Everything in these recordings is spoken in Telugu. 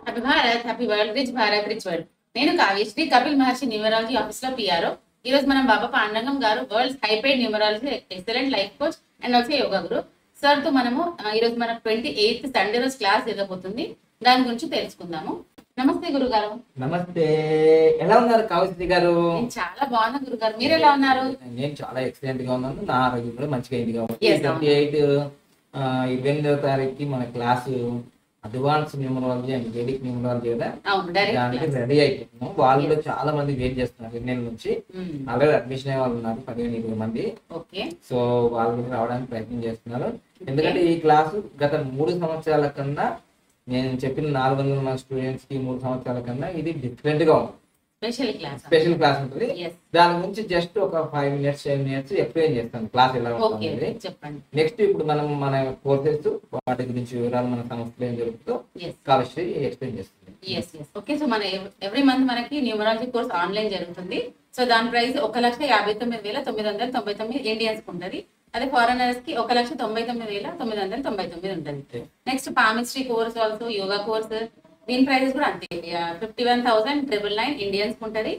Happy Bharat, happy world, rich Bharat, rich world. నేను కావ్యశ్రీ, కపిల్ మహర్షి న్యూమరాలజీ ఆఫీస్ లో పిఆర్ఓ. ఈ రోజు మనం బాబా పాండరంగం గారు world hyped numerology excellent life coach and also yoga guru sir తో మనము ఈ రోజు మన 28th సండే రోజు క్లాస్ జరగబోతుంది. దాని గురించి తెలుసుకుందాము. నమస్తే గురుగారు. నమస్తే. ఎలా ఉన్నారు కావ్యశ్రీ గారు? నేను చాలా బాగున్నా గురుగారు, మీరు ఎలా ఉన్నారు? నేను చాలా ఎక్సలెంట్ గా ఉన్నాను. నా ఆరోగ్యం కూడా మంచిగా అయింది కాబట్టి Yes, 28 28వ తారీఖుకి మన class advance numerology and Vedic numerology కదా, అవును, దానికి డైరెక్ట్ రెడీ అయిపోతున్నాం. వాళ్ళు కూడా చాలా మంది వెయిట్ చేస్తున్నారు 2 నెలల నుంచి. ఆల్రెడీ అడ్మిషన్ అయ్యే వాళ్ళు ఉన్నారు 15-20 మంది. ఓకే, సో వాళ్ళు కూడా రావడానికి ప్రయత్నం చేస్తున్నారు. ఎందుకంటే ఈ క్లాసు గత 3 సంవత్సరాల కన్నా, నేను చెప్పిన 400 మంది స్టూడెంట్స్ కి 3 సంవత్సరాల కన్నా ఇది డిఫరెంట్ గా ఉంది. స్పెషల్ క్లాస్ ఉంటుంది. దాని గురించి జస్ట్ ఒక 5 మినిట్స్ 10 మినిట్స్ ఎక్స్ప్లెయిన్ చేస్తాను క్లాస్ ఎలా ఉంటుంది. చెప్పండి. నెక్స్ట్ ఇప్పుడు మనం మన కోర్సెస్ వాటి గురించి వివరాలు మన సంస్థలో ఏం జరుగుతుందో కావ్యశ్రీ ఎక్స్ప్లెయిన్ చేస్తుంది. ఓకే, సో మన ఎవ్రీ మంత్ మనకి న్యూమరాలజీ కోర్స్ ఆన్లైన్ జరుగుతుంది. సో దాని ప్రైస్ 1,59,999 ఇండియన్స్ ఉంటుంది. అదే ఫారెనర్స్ కి 1,99,999 ఉంటుంది. Next palmistry course, also yoga course, దీని ప్రైజెస్ కూడా అంతే. 51,999 ఇండియన్స్ ఉంటుంది.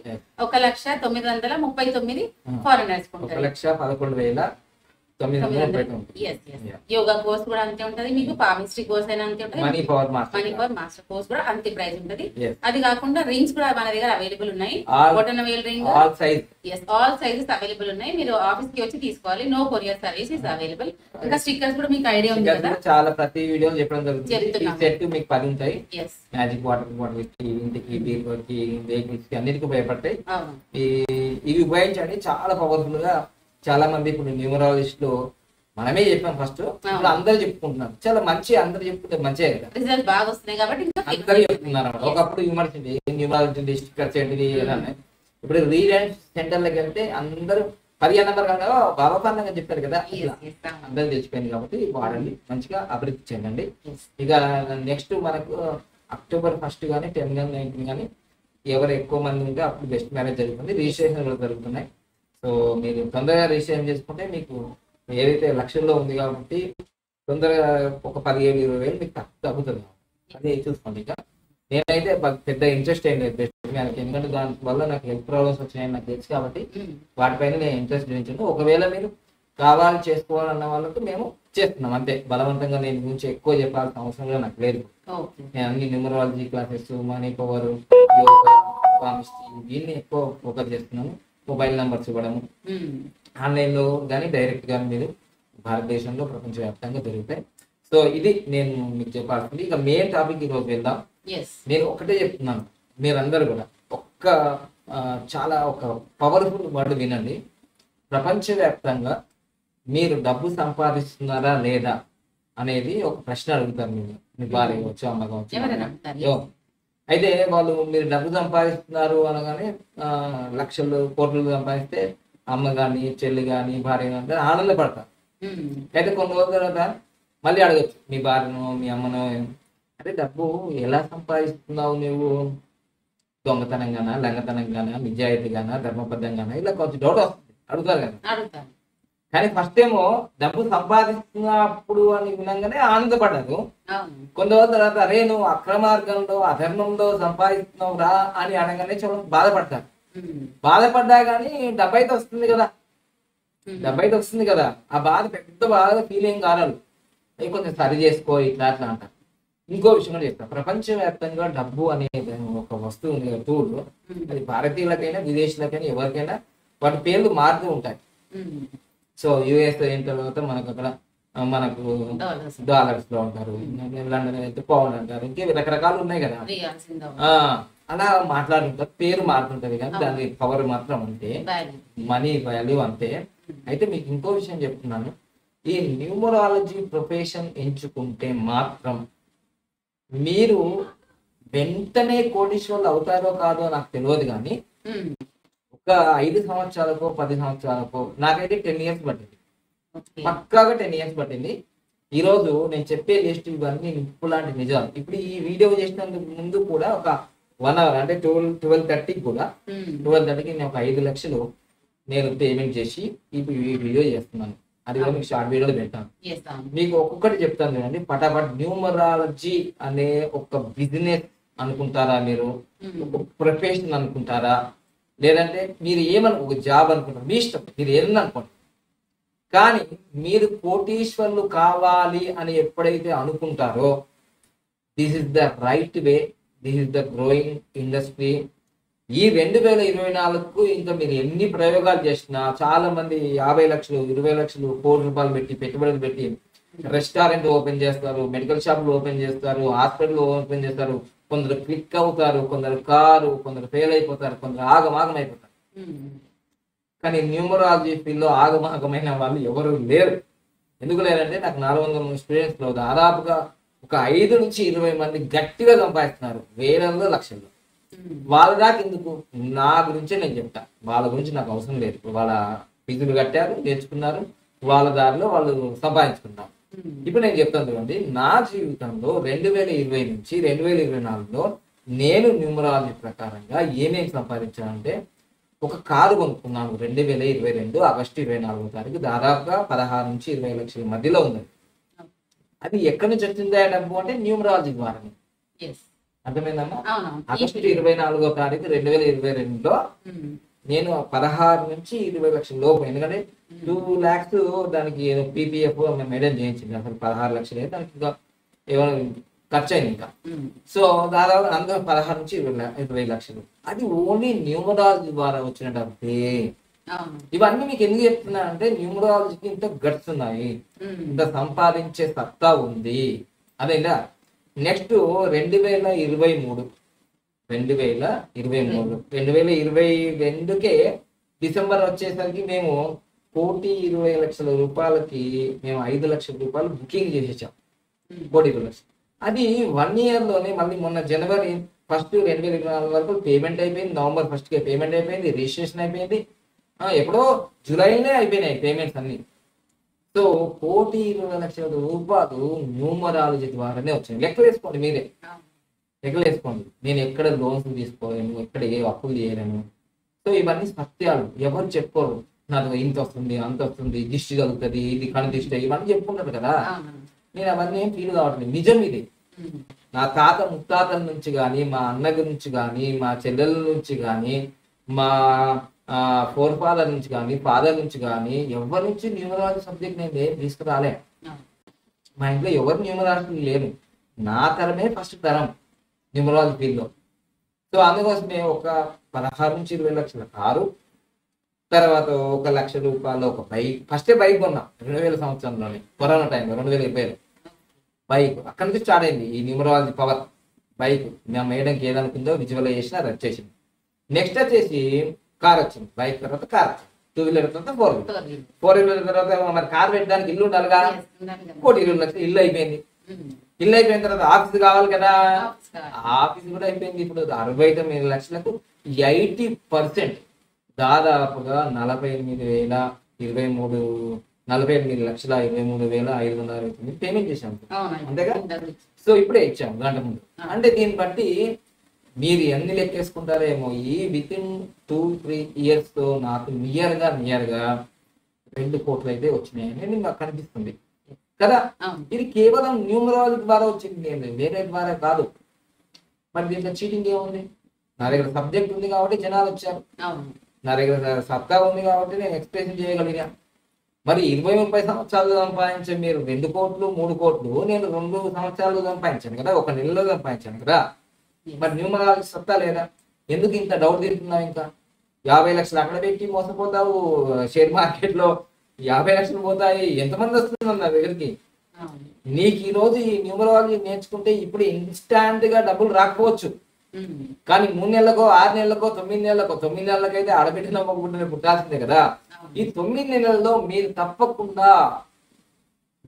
1,09,39 ఫారెనర్స్ ఉంటుంది. 1,11,999. యోగా కోర్స్ కూడా అంతే ఉంటది. మీకు పామిస్ట్రీ కోర్స్ అయినా అంతే ఉంటది. మనీ పవర్ మాస్టర్ కోర్స్ కూడా అంతే ప్రైస్ ఉంటది. Yes. అది కాకుండా రింగ్స్ కూడా మన దగ్గర అవైలబుల్ ఉన్నాయి. బొటన వేల్ ring, all size, all sizes available ఉన్నాయి. మీరు ఆఫీస్ కి వచ్చి తీసుకోవాలి. No courier service is available. ఇంకా స్టిక్కర్స్ కూడా మీకు ఐడియా ఉంది కదా, చాలా ప్రతి వీడియో చెప్పడం జరుగుతుంది. ఈ చెప్తున్నాను. సెట్ మీకు 10 ఉంటాయి. మ్యాజిక్ వాటర్ బాటిల్ కి, ఇంటికి, బీరువాకి కి, వెహికల్స్ కి అన్నిటికీ ఉపయోగపడతాయి. అవును, ఇవి ఉపయోగించండి, చాలా పవర్ఫుల్ గా. చాలా మంది ఇప్పుడు న్యూమరాలజిస్ట్ లో మనమే చెప్పాం ఫస్ట్, ఇప్పుడు అందరూ చెప్పుకుంటున్నారు. చాలా మంచి, అందరూ చెప్పుకుంటే మంచిగా కదా, రిజల్ట్ బాగా వస్తున్నాయి కాబట్టి ఇంకా అందరూ చెప్తున్నారు అన్నమాట. ఒకప్పుడు విమర్శించి న్యూమరాలజీ స్టిక్కర్స్ ఏంటిది అని. ఇప్పుడు రీడ్ అండ్ సెంటర్లకు వెళ్తే అందరూ 15 నెంబర్ కదా బాబా పండుగ చెప్పారు కదా, అందరూ తెచ్చిపోయింది. కాబట్టి వాడండి, మంచిగా అభివృద్ధి చెందండి. ఇక నెక్స్ట్ మనకు అక్టోబర్ 1 కానీ 10 కానీ 19 కానీ ఎవరు ఎక్కువ మంది ఉంటే అప్పుడు బెస్ట్ మ్యారేజ్ జరుగుతుంది. రిజిస్ట్రేషన్ కూడా జరుగుతున్నాయి. సో మీరు తొందరగా రిజిస్ట్రేషన్ చేసుకుంటే మీకు ఏదైతే లక్షల్లో ఉంది కాబట్టి తొందరగా ఒక 17-20 వేలు మీకు తగ్గుతుంది. అది చూసుకోండి. ఇక నేనైతే పెద్ద ఇంట్రెస్ట్ ఏం లేదు బెస్ట్ మ్యారేజ్, ఎందుకంటే దాని వల్ల నాకు హెల్త్ ప్రాబ్లమ్స్ వచ్చాయని నాకు తెలుసు కాబట్టి వాటిపైన నేను ఇంట్రెస్ట్ చూపించాను. ఒకవేళ మీరు కావాలి చేసుకోవాలన్న వాళ్ళకు మేము చేస్తున్నాం అంతే. బలవంతంగా నేను గురించి ఎక్కువ చెప్పాల్సిన అవసరం కూడా నాకు లేదు. నేను అన్ని numerology classes, money power, yoga, palmistry వీళ్ళని ఎక్కువ ఫోకస్ చేస్తున్నాను. మొబైల్ నెంబర్స్ ఇవ్వడము ఆన్లైన్లో కానీ డైరెక్ట్ కానీ మీరు భారతదేశంలో ప్రపంచవ్యాప్తంగా దొరుకుతాయి. సో ఇది నేను మీకు చెప్పాల్సింది. ఇక మెయిన్ టాపిక్ ఈరోజు వెళ్దాం. నేను ఒకటే చెప్తున్నాను, మీరందరూ కూడా చాలా ఒక పవర్ఫుల్ వర్డ్ వినండి. ప్రపంచవ్యాప్తంగా మీరు డబ్బు సంపాదిస్తున్నారా లేదా అనేది ఒక ప్రశ్న అడుగుతారు. మీరు మీ భార్య కావచ్చు, అమ్మ కావచ్చు. అయితే వాళ్ళు మీరు డబ్బు సంపాదిస్తున్నారు అనగానే లక్షలు కోట్లు సంపాదిస్తే అమ్మ కానీ, చెల్లి కానీ, భార్య కానీ ఆనందపడతారు. అయితే కొన్ని రోజుల తర్వాత మళ్ళీ అడగచ్చు మీ భార్యను, మీ అమ్మను, అంటే డబ్బు ఎలా సంపాదిస్తున్నావు నువ్వు, దొంగతనంగానా, లంగతనంగానా, నిజాయితీగానా, ధర్మబద్ధంగానా, ఇలా కొంచెం డౌట్ వస్తుంది, అడుగుతారు కదా. కానీ ఫస్ట్ ఏమో డబ్బు సంపాదిస్తున్నప్పుడు అని వినంగానే ఆనందపడ్డారు. కొన్ని రోజుల తర్వాత అరే నువ్వు అక్రమార్గంలో, అధర్మంలో సంపాదిస్తున్నావు రా అని అనగానే చాలా బాధపడతారు. బాధపడ్డా కానీ డబ్బు అయితే వస్తుంది కదా, ఆ బాధ పెద్ద బాధగా ఫీలింగ్ కారాలు అవి కొంచెం సరి చేసుకో ఇట్లా అట్లా అంటారు. ఇంకో విషయం కూడా చెప్తాను. ప్రపంచవ్యాప్తంగా డబ్బు అనేది ఒక వస్తువు ఉంది కదా, టూల్. అది భారతీయులకైనా విదేశీయులకైనా ఎవరికైనా వాటి పేర్లు మారుతూ ఉంటాయి. సో యుఎస్ అయిన తర్వాత మనకు అక్కడ మనకు డాలర్స్ లో ఉంటారు, లండన్ అయితే పౌండ్ అంటారు, ఇంకే రకరకాలు ఉన్నాయి కదా. అలా మాట్లాడుతుంటారు, పేరు మారుతుంటది కానీ దాని పవర్ మాత్రం అంతే, మనీ వాల్యూ అంతే. అయితే మీకు ఇంకో విషయం చెప్తున్నాను. ఈ న్యూమరాలజీ ప్రొఫెషన్ ఎంచుకుంటే మాత్రం మీరు వెంటనే కోటీశ్వరులు అవుతారో కాదో నాకు తెలియదు, కానీ ఒక 5 సంవత్సరాలకో 10 సంవత్సరాలకో, నాకైతే 10 ఇయర్స్ పట్టింది, పక్కాగా 10 ఇయర్స్ పట్టింది. ఈ రోజు నేను చెప్పే లిస్ట్ ఇవన్నీ నిప్పు లాంటి నిజాలు. ఇప్పుడు ఈ వీడియో చేసినందుకు ముందు కూడా ఒక 1 అవర్ అంటే 12:30కి కూడా 12:30కి నేను ఒక 5 లక్షలు నేను పేమెంట్ చేసి ఇప్పుడు ఈ వీడియో చేస్తున్నాను. అది కూడా మీకు షార్ట్ వీడియోలో పెట్టాను. మీకు ఒక్కొక్కటి చెప్తాను చూడండి. పటాపట్ న్యూమరాలజీ అనే ఒక బిజినెస్ అనుకుంటారా, మీరు ఉమ్. ఒక ప్రొఫెషన్ అనుకుంటారా, లేదంటే మీరు ఏమను ఒక జాబ్ అనుకుంటారు, మీ ఇష్టం, మీరు ఏదన్నా అనుకోండి. కానీ మీరు కోటీశ్వర్లు కావాలి అని ఎప్పుడైతే అనుకుంటారో this is the right way, this is the growing industry. ఈ 2024కు ఇంకా మీరు ఎన్ని ప్రయోగాలు చేసినా, చాలా మంది 50 లక్షలు 20 లక్షలు కోటి రూపాయలు పెట్టి పెట్టుబడులు పెట్టి రెస్టారెంట్ ఓపెన్ చేస్తారు, మెడికల్ షాపులు ఓపెన్ చేస్తారు, హాస్పిటల్ ఓపెన్ చేస్తారు. కొందరు క్లిక్ అవుతారు, కొందరు కారు, కొందరు ఫెయిల్ అయిపోతారు, కొందరు ఆగమాగం అయిపోతారు. ఉమ్. కానీ న్యూమరాలజీ ఫీల్డ్లో ఆగమాగమైన వాళ్ళు ఎవరు లేరు. ఎందుకు లేరంటే నాకు 400 స్టూడెంట్స్ లో దాదాపుగా ఒక 5 నుంచి 20 మంది గట్టిగా సంపాదిస్తున్నారు, వేలల్లో లక్షల్లో. ఉమ్. వాళ్ళ దాకా ఎందుకు, నా గురించే నేను చెప్తా. వాళ్ళ గురించి నాకు అవసరం లేదు. వాళ్ళ ఫీజులు కట్టారు, నేర్చుకున్నారు, వాళ్ళ దారిలో వాళ్ళు సంపాదించుకున్నారు. ఉమ్. ఇప్పుడు నేను చెప్తాను చూడండి, నా జీవితంలో 2020 నుంచి 2024లో నేను న్యూమరాలజీ ప్రకారంగా ఏమేమి సంపాదించానంటే, ఒక కారు కొనుక్కున్నాను 2022 ఆగస్టు 24వ తారీఖు, దాదాపుగా 16 నుంచి 20 లక్షల మధ్యలో ఉంది. అది ఎక్కడి నుంచి వచ్చిందా డబ్బు అంటే న్యూమరాలజీ ద్వారా. Yes. అర్థమైందమ్మా? అవునవును. ఆగస్టు 24వ తారీఖు 2022లో ఉమ్. నేను 16 నుంచి 20 లక్షల లోపు, ఎందుకంటే 2 lakhs దానికి ఏదో పీపీఎఫ్ మెయింటైన్ చేయించింది. అసలు 16 లక్షలు దానికి ఇంకా ఏమైనా ఖర్చు అయింది ఇంకా. ఉమ్. సో దాదాపు అందులో 16 నుంచి 20 లక్షలు. అది ఓన్లీ న్యూమరాలజీ ద్వారా వచ్చిన డబ్బే. అవును. ఇవన్నీ మీకు ఎందుకు చెప్తున్నా అంటే, న్యూమరాలజీకి ఇంత గట్స్ ఉన్నాయి, ఉమ్. ఇంత సంపాదించే సత్తా ఉంది. అదేనా? నెక్స్ట్ 2023 2022కే డిసెంబర్ వచ్చేసరికి మేము 1,20,00,000 మేము 5 లక్షల రూపాయలు బుకింగ్ చేసేసాం. ఉమ్. 1,20,00,000. అది 1 year లోనే మళ్ళీ మొన్న జనవరి 1 2024 వరకు పేమెంట్ అయిపోయింది. నవంబర్ 1కే పేమెంట్ అయిపోయింది, రిజిస్ట్రేషన్ అయిపోయింది. ఎప్పుడో జూలైనే అయిపోయినాయి పేమెంట్స్ అన్ని. సో 1,20,00,000 న్యూమరాలజీ ద్వారానే వచ్చినాయి. లెక్కలు వేసుకోండి మీరే, అవును. లెక్కలు వేసుకోండి. నేను ఎక్కడ లోన్స్ తీసుకోలేను, ఎక్కడ ఏ అప్పులు చేయలేను. సో ఇవన్నీ సత్యాలు, ఎవరు చెప్పుకోరు. నాకు ఇంత వస్తుంది, అంత వస్తుంది, దిష్టి కలుగుతుంది, ఇది కను దిష్టి, ఇవన్నీ చెప్పుకుంటారు కదా. అవును. నేను అవన్నీ ఏం ఫీల్ కావట్లేదు, నిజం ఇది. ఉమ్. నా తాత ముత్తాతల నుంచి కానీ, మా అన్న గురించి కానీ, మా చెల్లెల నుంచి కానీ, మా ఫోర్ ఫాదర్ నుంచి కానీ, ఫాదర్ నుంచి కానీ, ఎవరి నుంచి న్యూమరాలజీ సబ్జెక్ట్ నేను ఏం తీసుకురాలే. అవును. మా ఇంట్లో ఎవరు న్యూమరాలజీ లేరు. నా తరమే ఫస్ట్ తరం న్యూమరాలజీ ఫీల్డ్లో. సో అందుకోసమే ఒక 16 నుంచి 20 లక్షల కారు, తర్వాత 1 లక్ష రూపాయలు ఒక బైక్. ఫస్టే బైక్ కొన్నా 2000 సంవత్సరంలోనే, కరోనా టైంలో 2020 బైక్. అక్కడి నుంచి స్టార్ట్ అయింది ఈ న్యూమరాలజీ పవర్. బైక్ మేము వేయడానికి ఏదనుకుందో విజువలైజేషన్ అది వచ్చేసింది. నెక్స్ట్ వచ్చేసి కార్ వచ్చింది, బైక్ తర్వాత కార్, 2 వీలర్ తర్వాత 4 వీలర్, 4 వీలర్ తర్వాత మరి కార్ పెట్టడానికి ఇల్లు ఉండాలిగా, Yes, ఉండాలి కదా. 1,20,00,000 ఇల్లు అయిపోయింది. ఉమ్. ఇల్లు అయిపోయిన తర్వాత ఆఫీస్ కావాలి కదా, Office కావాలి. ఆఫీస్ కూడా అయిపోయింది. ఇప్పుడు 69 లక్షలకు 80% దాదాపుగా 48,23,529 పేమెంట్ చేశాము. అవునండి. అంతేగా? ఉండాలి. సో ఇప్పుడే ఇచ్చాము గంట ముందు. అంటే దీన్ని బట్టి మీరు ఎన్ని లెక్కేసుకుంటారేమో, ఈ విత్ ఇన్ 2-3 years తో నాకు నియర్ గా 2 కోట్లు అయితే వచ్చినాయని నాకు కనిపిస్తుంది కదా. అవును. ఇది కేవలం న్యూమరాలజీ ద్వారా వచ్చింది, వేరే ద్వారా కాదు. మరి దీంట్లో చీటింగ్ ఏముంది? నా దగ్గర సబ్జెక్ట్ ఉంది కాబట్టి జనాలు వచ్చారు, అవును. నా దగ్గర సత్తా ఉంది కాబట్టి నేను ఎక్స్ప్రెషన్ చేయగలిగా. మరి 20-30 సంవత్సరాలు సంపాదించే మీరు 2 కోట్లు 3 కోట్లు, నేను 2 సంవత్సరాలు సంపాదించాను కదా, 1 నెలలో సంపాదించాను కదా. మరి న్యూమరాలజీ సత్తా లేదా? ఎందుకు ఇంత డౌట్ తింటున్నావు? ఇంకా 50 లక్షలు అక్కడ పెట్టి మోసపోతావు. షేర్ మార్కెట్ లో 50 లక్షలు పోతాయి. ఎంతమంది వస్తున్నారు నా దగ్గరికి? అవును. నీకు ఈ రోజు ఈ న్యూమరాలజీ నేర్చుకుంటే ఇప్పుడు ఇన్స్టాంట్ గా డబ్బులు రాకపోవచ్చు, ఉమ్. కానీ 3 నెలలకో 6 నెలలకో 9 నెలలకో, 9 నెలలకైతే ఆడబెట్టిన మొక్కుకుంటే పుట్టాల్సిందే కదా. అవును. ఈ 9 నెలల్లో మీరు తప్పకుండా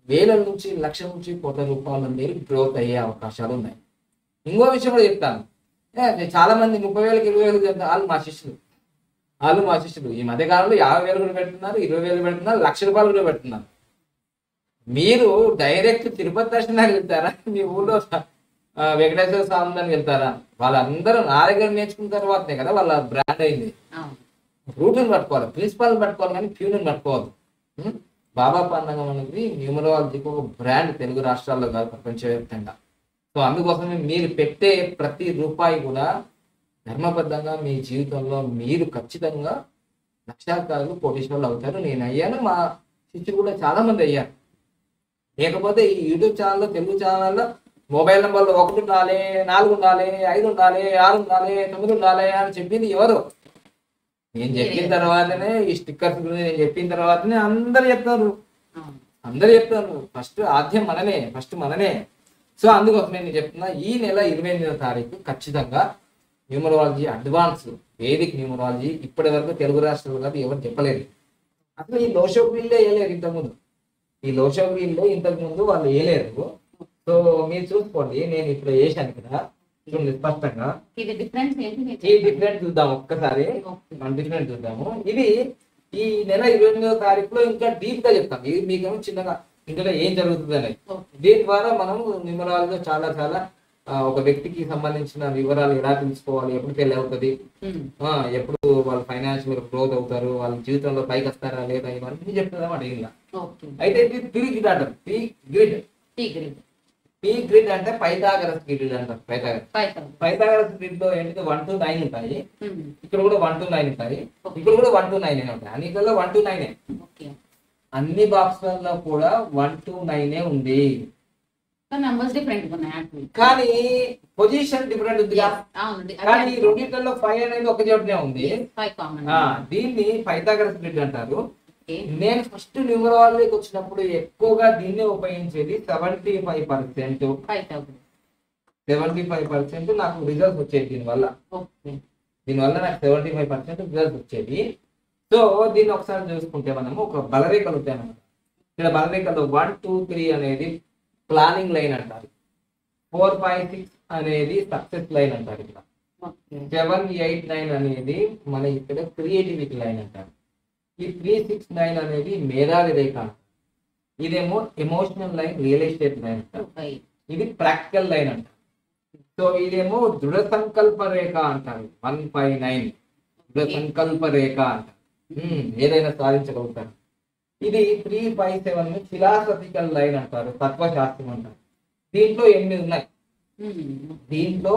వేల నుంచి లక్షల నుంచి కోట్ల రూపాయల మీరు గ్రోత్ అయ్యే అవకాశాలు ఉన్నాయి. ఇంకో విషయం కూడా చెప్తాను. చాలా మంది 30,000 20,000 చెప్తారు. వాళ్ళు మా శిష్యులు ఈ మధ్య కాలంలో 50,000 కూడా పెడుతున్నారు, 20,000 పెడుతున్నారు, ₹1,00,000 కూడా పెడుతున్నారు. మీరు డైరెక్ట్ తిరుపతి దర్శనానికి వెళ్తారా, మీ ఊళ్ళో వెంకటేశ్వర స్వామి దానికి వెళ్తారా? వాళ్ళందరూ నా దగ్గర నేర్చుకున్న తర్వాతనే కదా వాళ్ళ బ్రాండ్ అయింది. అవును. రూట్ని పట్టుకోవాలి, ప్రిన్సిపాల్ పట్టుకోవాలి, కానీ ప్యూని పట్టుకోవద్దు. బాబా పండగం అనేది న్యూమరాలజీకి ఒక బ్రాండ్, తెలుగు రాష్ట్రాల్లో కాదు ప్రపంచవ్యాప్తంగా. సో అందుకోసమే మీరు పెట్టే ప్రతి రూపాయి కూడా ధర్మబద్ధంగా మీ జీవితంలో మీరు ఖచ్చితంగా లక్షాధికారులు కోటీశ్వరులు అవుతారు. నేను అయ్యాను, మా శిష్యులు కూడా చాలా మంది అయ్యారు. లేకపోతే ఈ యూట్యూబ్ ఛానల్లో, తెలుగు ఛానల్లో మొబైల్ నెంబర్లు 1 ఉండాలి, 4 ఉండాలి, 5 ఉండాలి, 6 ఉండాలి, 9 ఉండాలి అని చెప్పింది ఎవరు? నేను చెప్పిన తర్వాతనే ఈ స్టిక్కర్స్ గురించి నేను చెప్పిన తర్వాతనే అందరు చెప్తారు. ఫస్ట్ ఆద్యం మనమే, ఫస్ట్ మనమే. సో అందుకోసం నేను చెప్తున్నా, ఈ నెల 28వ తారీఖు ఖచ్చితంగా న్యూమరాలజీ అడ్వాన్స్ వేదిక్ న్యూమరాలజీ ఇప్పటి వరకు తెలుగు రాష్ట్రాలు కాదు ఎవరు చెప్పలేదు. అసలు ఈ లోషోక్ వీళ్ళే వేయలేరు ఇంతకుముందు. ఈ లోషోక్ వీళ్ళే ఇంతకుముందు వాళ్ళు వేయలేరు. సో మీరు చూసుకోండి, నేను ఇప్పుడు వేసాను కదా, చూడండి స్పష్టంగా. ఈ డిఫరెంట్ చూద్దాం ఒక్కసారి, మనం డిఫరెంట్ చూద్దాము. ఇది ఈ నెల 28వ తారీఖులో ఇంకా డీప్ గా చెప్తాం. ఇది మీకు చిన్నగా ఇంట్లో ఏం జరుగుతుంది అనేది. దీని ద్వారా మనం న్యూమరాలజీలో చాలా చాలా ఒక వ్యక్తికి సంబంధించిన వివరాలు ఎలా తెలుసుకోవాలి, ఎప్పుడు పెళ్లి అవుతుంది, ఎప్పుడు వాళ్ళు ఫైనాన్షియల్ గ్రోత్ అవుతారు, వాళ్ళ జీవితంలో పైకి వస్తారా లేదా, ఇవన్నీ చెప్తుంది అన్నమాట. ఇలా అయితే ఇది పీ గ్రిడ్ అంటారు. పీ గ్రిడ్ అంటే పైథాగరస్ గ్రిడ్ అంటారు. పైథాగరస్ గ్రిడ్ లో ఏంటంటే 1 to 9 ఉంటాయి. ఇక్కడ కూడా 1 to 9 ఉంటాయి. ఇక్కడ కూడా 1 to 9 ఉంటాయి. అన్నిట్లో 1 to 9. అన్ని బాక్స్లలో కూడా 1 to 9 ఉంది. కానీ పొజిషన్ డిఫరెంట్ ఉంది. కానీ రెండింటిలో 5 అనేది ఒక చోటనే ఉంది. దీన్ని పైథాగరస్ గ్రిడ్ అంటారు. నేను ఫస్ట్ న్యూమరాలజీకి వచ్చినప్పుడు ఎక్కువగా దీన్ని ఉపయోగించేది 75% నాకు రిజల్ట్స్ వచ్చేది. దీనివల్ల నాకు 75% రిజల్ట్స్ వచ్చేది. సో దీన్ని ఒకసారి చూసుకుంటే మనము ఒక బలరేఖలు ఉంటాయి అన్నమాట. ఇక్కడ బలరేఖలో 1, 2, 3 అనేది ప్లానింగ్ లైన్ అంటారు. 4, 5, 6 అనేది సక్సెస్ లైన్ అంటారు. ఇక్కడ 7, 8, 9 అనేది మన ఇక్కడ క్రియేటివిటీ లైన్ అంటారు. ఈ 3, 6, 9 అనేది మేధావి రేఖ. ఇదేమో emotional line, real estate line అంటారు. ఇది ప్రాక్టికల్ లైన్ అంటారు. సో ఇదేమో దృఢ సంకల్ప రేఖ అంటారు. 1, 5, 9 దృఢ సంకల్ప రేఖ అంటారు. ఏదైనా సాధించగలుగుతారు. ఇది 3, 5, 7 ఫిలాసఫికల్ లైన్ అంటారు, తత్వశాస్త్రం అంటారు. దీంట్లో 8 ఉన్నాయి. దీంట్లో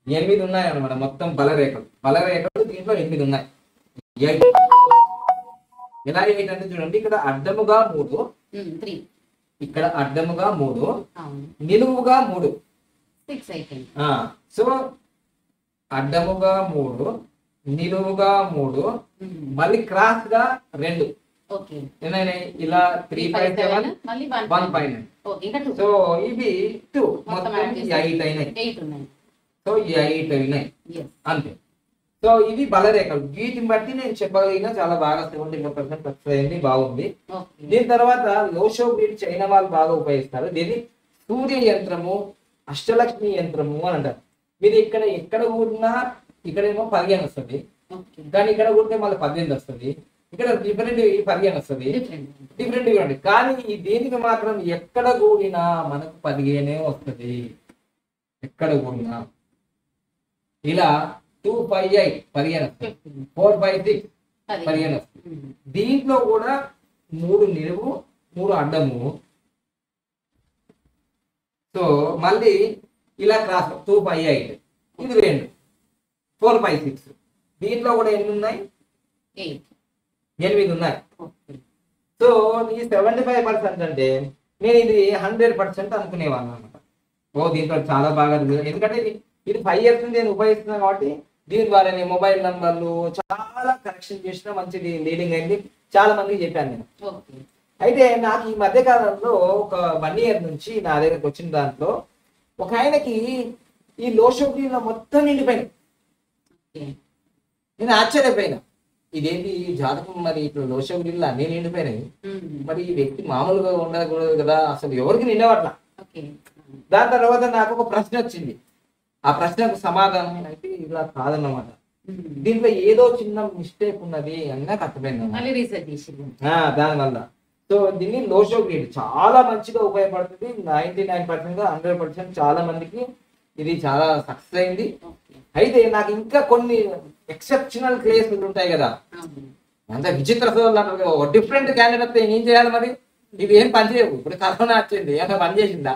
8 ఉన్నాయి అన్నమాట. మొత్తం బలరేఖలు దీంట్లో 8 ఉన్నాయి. ఎలా 8 అంటే చూడండి, ఇక్కడ అడ్డముగా 3, ఇక్కడ అడ్డముగా 3, నిలువుగా 3. సో అడ్డముగా 3, నిలువుగా 3, మళ్ళీ క్రాస్ గా 2. ఇలా 3, 5, 7, 1, 5, 9. సో ఇవి 2 మొత్తం 8 అయినాయి. సో 8 అయినాయి అంతే. సో ఇవి బలరేఖలు. వీటిని బట్టి నేను చెప్పగలిగిన చాలా బాగా 75% సక్సెస్ అయింది, బాగుంది. దీని తర్వాత లోషో గ్రిడ్ చైనా వాళ్ళు బాగా ఉపయోగిస్తారు. దీన్ని సూర్య యంత్రము, అష్టలక్ష్మి యంత్రము అని అంటారు. మీరు ఎక్కడ కూడినా ఇక్కడేమో 15 వస్తుంది, కానీ ఇక్కడ కూడితే మళ్ళీ 18 వస్తుంది. ఇక్కడ డిఫరెంట్ 15 వస్తుంది, డిఫరెంట్ చూడండి. కానీ దీనికి మాత్రం ఎక్కడ కూడినా మనకు 15 వస్తుంది. ఎక్కడ కూడినా ఇలా 2, 5, 8 15 వస్తుంది, 4, 5, 6 15 వస్తుంది. దీంట్లో కూడా 3 నిలువు, 3 అడ్డము. సో మళ్ళీ ఇలా క్రాస్ 2, 5, 8 ఇది 2, 4, 5, 6. దీంట్లో కూడా ఎన్ని ఉన్నాయి? 8 ఉన్నాయి. సో ఈ 75% అంటే నేను ఇది 100% అనుకునేవాను అనమాట. దీంట్లో చాలా బాగా, ఎందుకంటే ఇది 5 years నుంచి నేను ఉపయోగిస్తున్నాను కాబట్టి దీని ద్వారా నేను మొబైల్ నంబర్లు చాలా కరెక్షన్ చేసిన మంచిది లీడింగ్ అయింది. చాలా మందికి చెప్పాను నేను. అయితే నాకు ఈ మధ్య కాలంలో ఒక 1 year నుంచి నా దగ్గరకు వచ్చిన దాంట్లో ఒక ఆయనకి ఈ లోషోగ్రీలో మొత్తం నిండిపోయింది. నేను ఆశ్చర్యపోయినా, ఇదేంటి ఈ జాతకం మరి ఇట్లా లోషోగ్రీలో అన్ని నిండిపోయినాయి, మరి ఈ వ్యక్తి మామూలుగా ఉండకూడదు కదా, అసలు ఎవరికి నిండవట్లా. దాని తర్వాత నాకు ఒక ప్రశ్న వచ్చింది. ఆ ప్రశ్నకు సమాధానం అయితే ఇలా కాదన్నమాట. దీంట్లో ఏదో చిన్న మిస్టేక్ ఉన్నది అని నాకు అర్థమైంది దానివల్ల. సో దీన్ని లోషో గ్రిడ్ చాలా మంచిగా ఉపయోగపడుతుంది. 99% 100% చాలా మందికి ఇది చాలా సక్సెస్ అయింది. అయితే నాకు ఇంకా కొన్ని ఎక్సెప్షనల్ కేసులు ఉంటాయి కదా, అంత విచిత్ర డిఫరెంట్ క్యాండిడేట్ ఏం చేయాలి మరి? ఇవి ఏం పనిచేయవు. ఇప్పుడు కరోనా వచ్చింది ఏమైనా పని చేసిందా?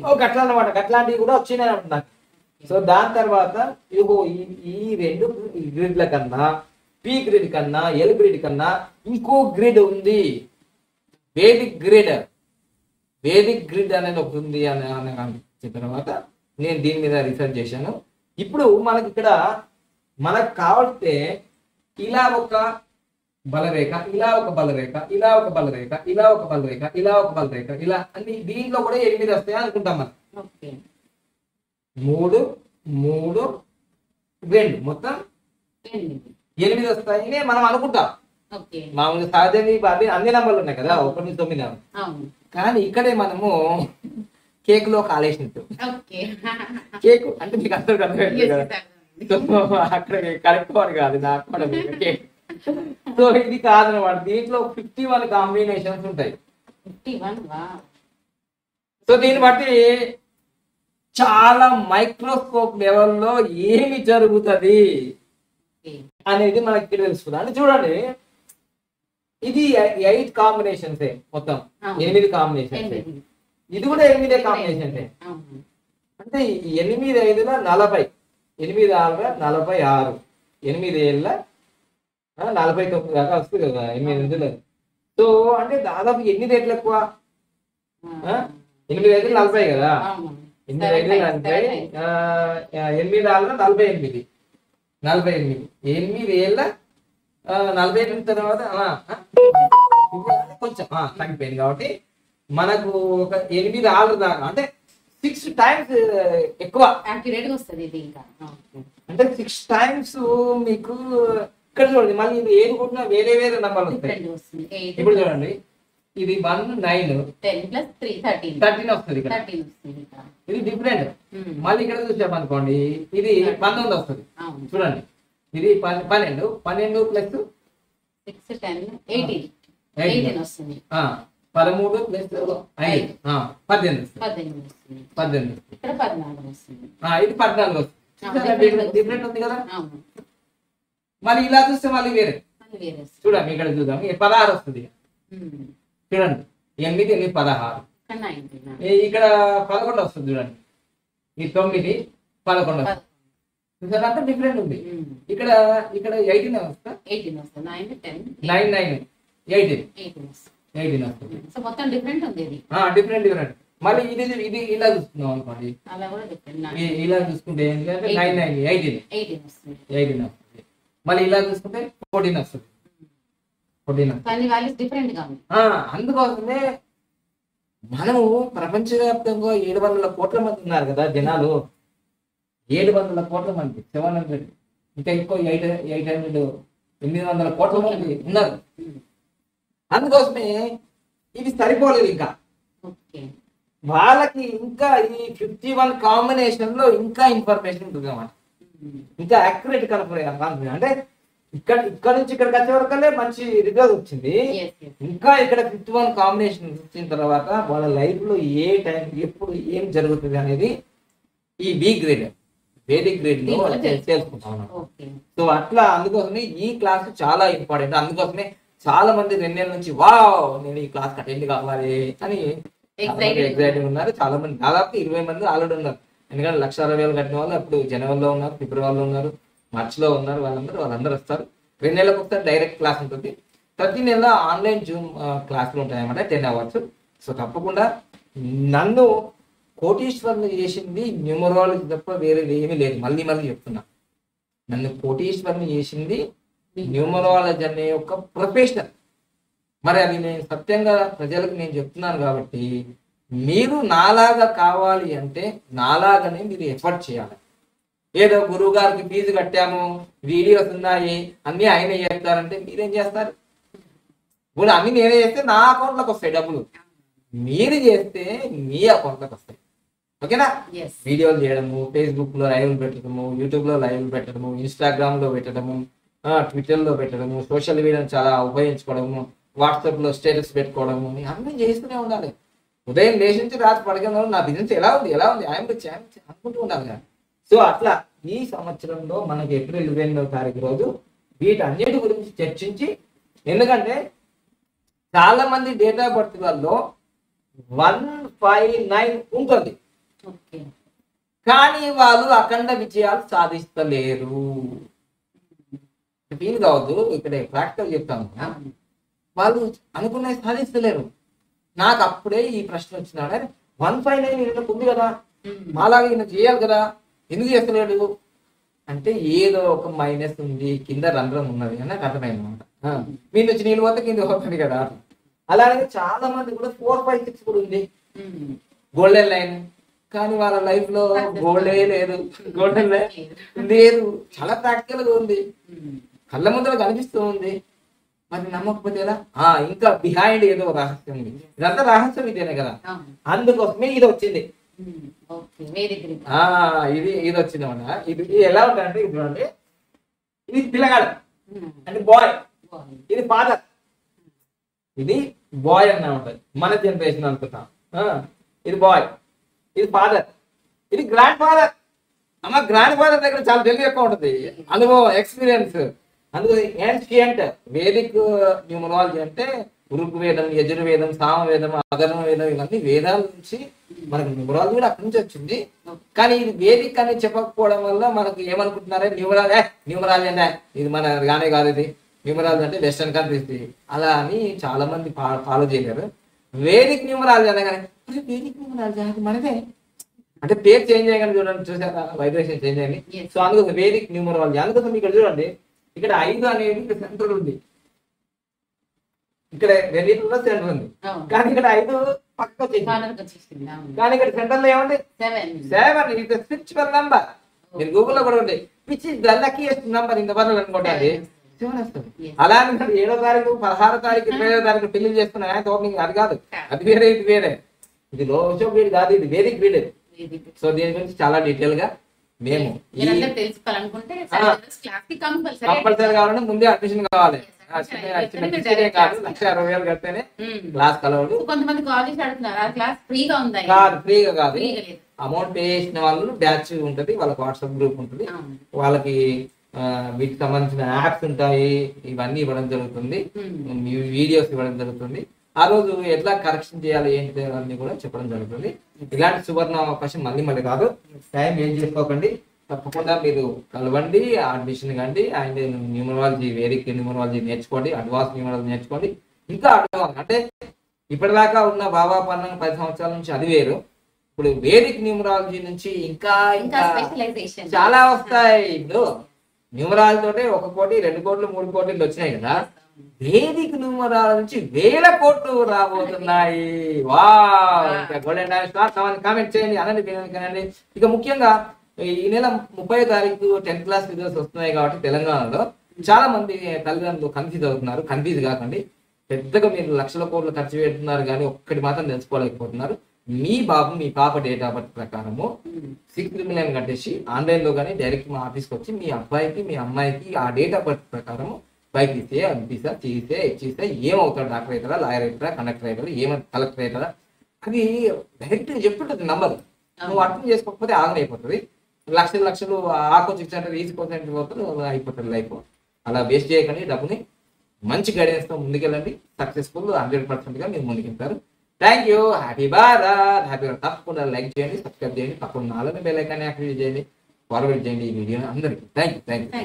ఓ గట్ల అనమాట, గట్లాంటివి కూడా వచ్చినాయి అంటున్నా. సో దాని తర్వాత ఇగో ఈ రెండు గ్రిడ్ల కన్నా పి గ్రిడ్ కన్నా ఎల్ గ్రిడ్ కన్నా ఇంకో గ్రిడ్ ఉంది, వేదిక్ గ్రిడ్. వేదిక్ గ్రిడ్ అనేది ఒకటి ఉంది అని చెప్పిన తర్వాత నేను దీని మీద రీసెర్చ్ చేశాను. ఇప్పుడు మనకి ఇక్కడ మనకు కావాల్స్తే ఇలా ఒక బలరేఖ, ఇలా ఒక బలరేఖ, ఇలా ఒక బలరేఖ, ఇలా ఒక బలరేఖ, ఇలా ఒక బలరేఖ, ఇలా అన్ని దీంట్లో కూడా 8 వస్తాయి అనుకుంటాం మనం. 3, 3, 2 మొత్తం 8 వస్తాయని మనం అనుకుంటాం. మామూలుగా సహజంగా అన్ని నంబర్లు ఉన్నాయి కదా, 1 నుంచి 9. కానీ ఇక్కడే మనము కేక్ లో కాలేసినట్టు, కేక్ అంటే మీకు అందరికి అర్థమైంది కదా, అక్కడ కరెక్ట్ అని కాదు నాకు కూడా కేక్. సో ఇది కాదనమాట, దీంట్లో 51 కాంబినేషన్స్ ఉంటాయి. సో దీన్ని బట్టి చాలా మైక్రోస్కోప్ లెవెల్లో ఏమి జరుగుతుంది అనేది మనకి ఇక్కడ తెలుస్తుంది. అంటే చూడండి, ఇది 8 కాంబినేషన్స్ మొత్తం, 8 కాంబినేషన్స్. ఇది కూడా 8 కాంబినేషన్స్. అంటే 8 5 40, 8 6 46, 8 7 49 దాకా వస్తుంది కదా, 8 సో అంటే దాదాపు 8 రేట్లు ఎక్కువ. 8 5 40 కదా, 8 5 40, 8 6 48, 48, 8 ఏళ్ళ 48 తర్వాత కొంచెం తగ్గిపోయింది. కాబట్టి మనకు ఒక 8 6 దాకా అంటే 6 times ఎక్కువ వస్తుంది ఇది. ఇంకా అంటే 6 times మీకు ఇక్కడ చూడండి. మళ్ళీ ఇది ఏది కూడా వేరే వేరే నంబర్లు వస్తాయి. ఇప్పుడు చూడండి, ఇది 1 9 10 + 3 13 వస్తుంది ఇక్కడ. ఇది డిఫరెంట్. మళ్ళీ ఇక్కడ చూసామనుకోండి, ఇది 19 వస్తుంది. చూడండి, ఇది 12 + 6 10 18 వస్తుంది. 13 + 5 18 వస్తుంది. 18 ఇక్కడ 14 వస్తుంది. ఇది 14 వస్తుంది. డిఫరెంట్ ఉంది కదా. మళ్ళీ ఇలా చూస్తే మళ్ళీ వేరే. చూడండి, ఇక్కడ చూద్దాం, 16 వస్తుంది. చూడండి, 8 8 16. ఇక్కడ 11 వస్తుంది. చూడండి, ఈ 9 11 వస్తుంది. చూసారంటే డిఫరెంట్ ఉంది. ఇక్కడ 18 వస్తా, 18 వస్తుంది. 9 10 9 9 18 18 వస్తుంది. సో మొత్తం డిఫరెంట్ ఉంది ఇది. డిఫరెంట్. మళ్ళీ ఇది ఇలా చూస్తున్నాం అనుకోండి, అలా కూడా డిఫరెంట్. ఇలా చూసుకుంటే ఏంటంటే 9 9 18 వస్తుంది. 18 వస్తుంది. మళ్ళీ ఇలా చూసుకుంటే 14 వస్తుంది. 14 కానీ వాల్యూస్ డిఫరెంట్ గా ఉంది. అందుకోసమే మనము ప్రపంచవ్యాప్తంగా 700 కోట్ల మంది ఉన్నారు కదా జనాలు. 700 కోట్ల మంది, 700 ఇంకా ఎక్కువ 800 కోట్ల మంది ఉన్నారు. అందుకోసమే ఇది సరిపోలేదు. ఇంకా వాళ్ళకి ఇంకా ఈ 51 కాంబినేషన్ లో ఇంకా ఇన్ఫర్మేషన్ ఉంటుంది అన్నమాట. ఇంకా యాక్యురేట్ కనుక అంటే ఇక్కడ నుంచి ఇక్కడికి వచ్చే వరకనే మంచి రిజల్ట్ వచ్చింది. ఇంకా ఇక్కడ 51 కాంబినేషన్ వచ్చిన తర్వాత వాళ్ళ లైఫ్ లో ఏ టైం ఎప్పుడు ఏం జరుగుతుంది అనేది ఈ బి గ్రేడ్, వేదిక్ గ్రేడ్ లో తెలుసుకుంటాం. సో అట్లా అందుకోసమే ఈ క్లాస్ చాలా ఇంపార్టెంట్. అందుకోసమే చాలా మంది 2 నెలల నుంచి వావ్ నేను ఈ క్లాస్ అటెండ్ కావాలి అని ఎగ్జైటింగ్ ఉన్నారు. చాలా మంది, దాదాపు 20 మంది ఆల్రెడీ ఉన్నారు. ఎందుకంటే 1,60,000 కట్టిన వాళ్ళు అప్పుడు జనవరిలో ఉన్నారు, ఫిబ్రవరిలో ఉన్నారు, మార్చిలో ఉన్నారు. వాళ్ళందరూ వస్తారు. 2 నెలలకు ఒకసారి డైరెక్ట్ క్లాస్ ఉంటుంది. ప్రతి నెల ఆన్లైన్ జూమ్ క్లాసులు ఉంటాయన్నమాట, 10 hours. సో తప్పకుండా నన్ను కోటీశ్వరుని చేసింది న్యూమరాలజీ తప్ప వేరే ఏమీ లేదు. మళ్ళీ చెప్తున్నా, నన్ను కోటీశ్వరుని చేసింది న్యూమరాలజీ అనే ఒక ప్రొఫెషనల్. మరి అది నేను సత్యంగా ప్రజలకు నేను చెప్తున్నాను. కాబట్టి మీరు నాలాగా కావాలి అంటే నాలాగానే మీరు ఎఫర్ట్ చేయాలి. ఏదో గురువు గారికి ఫీజు కట్టాము, వీడియోస్ ఉన్నాయి, అన్ని ఆయన చేస్తారంటే మీరేం చేస్తారు? ఇప్పుడు అన్ని నేనే చేస్తే నా అకౌంట్లోకి వస్తాయి డబ్బులు, మీరు చేస్తే మీ అకౌంట్లోకి వస్తాయి. ఓకేనా? వీడియోలు చేయడము, ఫేస్బుక్ లో లైవ్ పెట్టడము, యూట్యూబ్ లో లైవ్ పెట్టడము, ఇన్స్టాగ్రామ్ లో పెట్టడము, ట్విట్టర్ లో పెట్టడము, సోషల్ మీడియాను చాలా ఉపయోగించుకోవడము, వాట్సాప్ లో స్టేటస్ పెట్టుకోవడము, అన్నీ చేస్తూనే ఉండాలి. ఉదయం లేచి నుంచి రాత్రి పడగలను నా బిజినెస్ ఎలా ఉంది ఆయన అనుకుంటూ ఉండాలి కదా. సో అట్లా ఈ సంవత్సరంలో మనకి ఏప్రిల్ 28వ తారీఖు రోజు వీటన్నిటి గురించి చర్చించి, ఎందుకంటే చాలా మంది డేట్ ఆఫ్ బర్త్ లలో 159 ఉంటుంది, ఓకే. కానీ వాళ్ళు అఖండ విజయాలు సాధిస్తలేరు. ఫీల్ కావద్దు, ఇక్కడ ప్రాక్టికల్ చెప్తాను. అవును. వాళ్ళు అనుకున్నది సాధిస్తలేరు. నాకు అప్పుడే ఈ ప్రశ్న వచ్చినాడు, 159 ఉంది కదా, మాలాగా ఈయన చేయాలి కదా, ఎందుకు చేస్తలేడు అంటే ఏదో ఒక మైనస్ ఉంది, కింద రంధ్రం ఉన్నది అని నాకు అర్థమైంది అనమాట. మీ నుంచి నీళ్ళు పోతే కింద పోతుంది కదా. అలాగే చాలా మంది కూడా 4, 5, 6 కూడా ఉంది, గోల్డెన్ లైన్, కానీ వాళ్ళ లైఫ్ లో గోల్డే లేదు, గోల్డెన్ లైన్ లేదు. చాలా ప్రాక్టికల్ గా ఉంది, కళ్ళ ముందర కనిపిస్తూ ఉంది. మరి నమ్మకపోతే ఎలా? ఇంకా బిహైండ్ ఏదో రహస్యం ఉంది. ఇదంతా రహస్యం ఇదేనే కదా, అందుకోసమే ఇది వచ్చింది. ఇది వచ్చింది అన్నమాట. ఇది ఎలా ఉంటుందంటే, ఇది చూడండి, ఇది పిల్లగాడు అంటే బాయ్, ఇది ఫాదర్, ఇది బాయ్ అన్నమాట. మన జనరేషన్ అనుకుంటాం. ఇది బాయ్, ఇది ఫాదర్, ఇది గ్రాండ్ ఫాదర్. అమ్మ గ్రాండ్ ఫాదర్ దగ్గర చాలా తెలివి ఎక్కువ ఉంటుంది, అనుభవం, ఎక్స్పీరియన్స్. అందుకని ఏన్షియంట్ వేదిక్ న్యూమరాలజీ అంటే ఋగ్వేదం, యజుర్వేదం, సామవేదం, అధర్వ వేదం, ఇవన్నీ వేదాల నుంచి మనకు న్యూమరాలజీ కూడా అక్కడి నుంచి వచ్చింది. కానీ ఇది వేదిక్ అని చెప్పకపోవడం వల్ల మనకు ఏమనుకుంటున్నారే, న్యూమరాలజీ అంటే ఇది మన గానే కాదు, ఇది న్యూమరాలజీ అంటే వెస్టర్న్ కంట్రీస్ అలా అని చాలా మంది ఫాలో చేయలేరు. వేదిక్ న్యూమరాలజీ అనగానే వేదిక్ న్యూమరాలజీ అది మనదే అంటే పేరు చేంజ్ చేయగానే చూడండి, చూసారా వైబ్రేషన్ చేంజ్ అయ్యింది. సో అందుకోసం వేదిక్ న్యూమరాలజీ. అందుకోసం ఇక్కడ చూడండి, ఇక్కడ 5 అనేది ఇక్కడ సెంటర్ ఉంది, ఇక్కడ రెండింటిలో సెంటర్ ఉంది, కానీ ఇక్కడ 5 పక్క వచ్చేసింది. కానీ ఇక్కడ సెంటర్ లో ఏమండి 7 ఇది స్పిరిచువల్ నంబర్. మీరు గూగుల్లో కూడా ఉంది, which is the luckiest number in the world అనుకోండి, 7 వస్తుంది. అలా 7వ తారీఖు, 16వ తారీఖు, 25వ తారీఖు పెళ్లి చేసుకున్నా ఓపెనింగ్ అది కాదు, అది వేరే, ఇది వేరే, ఇది లోషో వీడి కాదు, ఇది వేదిక్ వీడే. సో దీని గురించి చాలా డీటెయిల్ గా మేము తెలుసుకోవాలనుకుంటే కంపల్సరీ కావాలంటే ముందే అడ్మిషన్ కావాలి. 1,60,000 కడితేనే క్లాస్ కలవడు. కొంతమంది కాలేజ్ అడుగుతున్నారు, క్లాస్ ఫ్రీగా ఉంది కాదు, ఫ్రీగా కాదు, అమౌంట్ పే చేసిన వాళ్ళు బ్యాచ్ ఉంటది, వాళ్ళకి వాట్సాప్ గ్రూప్ ఉంటుంది, వాళ్ళకి వీటికి సంబంధించిన యాప్స్ ఉంటాయి, ఇవన్నీ ఇవ్వడం జరుగుతుంది, వీడియోస్ ఇవ్వడం జరుగుతుంది. ఆ రోజు ఎట్లా కరెక్షన్ చేయాలి ఏంటి అన్ని కూడా చెప్పడం జరుగుతుంది. ఇలాంటి సువర్ణ అవకాశం మళ్ళీ కాదు, టైం ఏం చేసుకోకండి, తప్పకుండా మీరు కలవండి, అడ్మిషన్ కండి. అండ్ న్యూమరాలజీ, వేదిక్ న్యూమరాలజీ నేర్చుకోండి, అడ్వాన్స్ న్యూమరాలజీ నేర్చుకోండి. ఇంకా అడ్వాన్స్ అంటే ఇప్పటిదాకా ఉన్న బాబా పన్నం 10 సంవత్సరాల నుంచి అది వేరు, ఇప్పుడు వేదిక్ న్యూమరాలజీ నుంచి ఇంకా చాలా వస్తాయి. ఇప్పుడు న్యూమరాలజీ తోటే 1 కోటి, 2 కోట్లు, 3 కోట్లు వచ్చినాయి కదా, వేదిక్ న్యూమరాలజీ నుంచి 1000 కోట్లు రాబోతున్నాయి. వా గోల్డెన్ టైమ్ స్టార్ కామెంట్ చేయండి, అనండి, వినండి. ఇక ముఖ్యంగా ఈ నెల 30వ తారీఖు 10th క్లాస్ రిజల్ట్స్ వస్తున్నాయి కాబట్టి తెలంగాణలో చాలా మంది తల్లిదండ్రులు కన్ఫ్యూజ్ అవుతున్నారు. కన్ఫ్యూజ్ కాకండి, పెద్దగా మీరు లక్షల కోట్లు ఖర్చు పెడుతున్నారు కానీ ఒక్కటి మాత్రం తెలుసుకోలేకపోతున్నారు. మీ బాబు, మీ పాప డేట్ ఆఫ్ బర్త్ ప్రకారము 6 మిలియన్ కట్టేసి ఆన్లైన్ లో కానీ డైరెక్ట్ మా ఆఫీస్కి వచ్చి మీ అబ్బాయికి, మీ అమ్మాయికి ఆ డేట్ ఆఫ్ బర్త్ ప్రకారము బైక్ ఇస్తే, అనిపిస్తా, చేస్తే, ఇచ్చిస్తే ఏమవుతాడు, డాక్టర్ అవుతారా, లాయర్ అవుతారా, కండక్టర్ అవుతారా, ఏమైనా కలెక్టర్ అవుతారా, అది డైరెక్ట్ చెప్తుంటది నంబర్. నువ్వు అర్థం చేసుకోకపోతే ఆగం అయిపోతుంది. లక్షలు ఆకొచ్చి ఇచ్చారంటే ఈజీ అయిపోతుంది లైఫ్. అలా వేస్ట్ చేయకండి డబ్బుని, మంచి గైడెన్స్ తో ముందుకెళ్ళండి, సక్సెస్ఫుల్ 100% గా మీరు ముందుకెళ్తారు. థ్యాంక్ యూ, హ్యాపీ భారత్, హ్యాపీగా. తప్పకుండా లైక్ చేయండి, సబ్స్క్రైబ్ చేయండి, పక్కన 4 బెల్ ఐకాన్ యాక్టివేట్ చేయండి, ఫార్వర్డ్ చేయండి ఈ వీడియోని అందరికీ. Thank you.